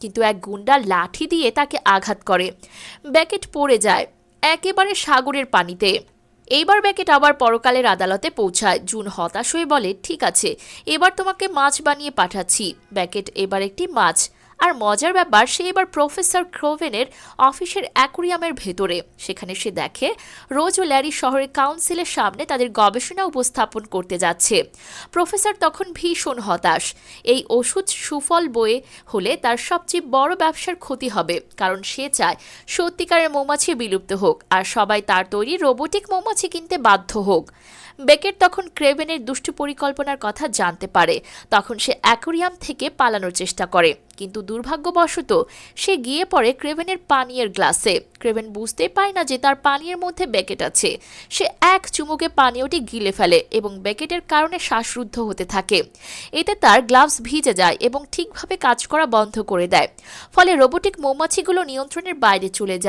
কিন্তু এক গুন্ডা লাঠি দিয়ে তাকে আঘাত করে। বেকেট পড়ে যায় একেবারে সাগরের পানিতে। এইবার বেকেট আবার পরকালের আদালতে পৌঁছায়। জুন হতাশ হয়ে বলে, ঠিক আছে, এবার তোমাকে মাছ বানিয়ে পাঠাচ্ছি। বেকেট এবার একটি মাছ। আর মজার ব্যাপার, সে এবার প্রফেসর ক্রোভেনের অফিসের অ্যাকুরিয়ামের ভেতরে। সেখানে সে দেখে রোজ ও ল্যারি শহরের কাউন্সিলের সামনে তাদের গবেষণা উপস্থাপন করতে যাচ্ছে। প্রফেসর তখন ভীষণ হতাশ। এই ওষুধ সুফল বয়ে হলে তার সবচেয়ে বড় ব্যবসার ক্ষতি হবে, কারণ সে চায় সত্যিকারের মৌমাছি বিলুপ্ত হোক আর সবাই তার তৈরি রোবোটিক মৌমাছি কিনতে বাধ্য হোক। বেকেট তখন ক্রেভেনের দুষ্টু পরিকল্পনার কথা জানতে পারে। তখন সে অ্যাকোরিয়াম থেকে পালানোর চেষ্টা করে, কিন্তু দুর্ভাগ্যবশত সে গিয়ে পড়ে ক্রেভেনের পানীয়ের গ্লাসে। ক্রেভেন বুঝতে পায় না যে তার পানীয়ের মধ্যে বেকেট আছে। সে এক চুমুকে পানীয়টি গিলে ফেলে এবং বেকেটের কারণে শ্বাসরুদ্ধ হতে থাকে। এতে তার গ্লাভস ভিজে যায় এবং ঠিকভাবে কাজ করা বন্ধ করে দেয়। ফলে রোবোটিক মৌমাছিগুলো নিয়ন্ত্রণের বাইরে চলে যায়।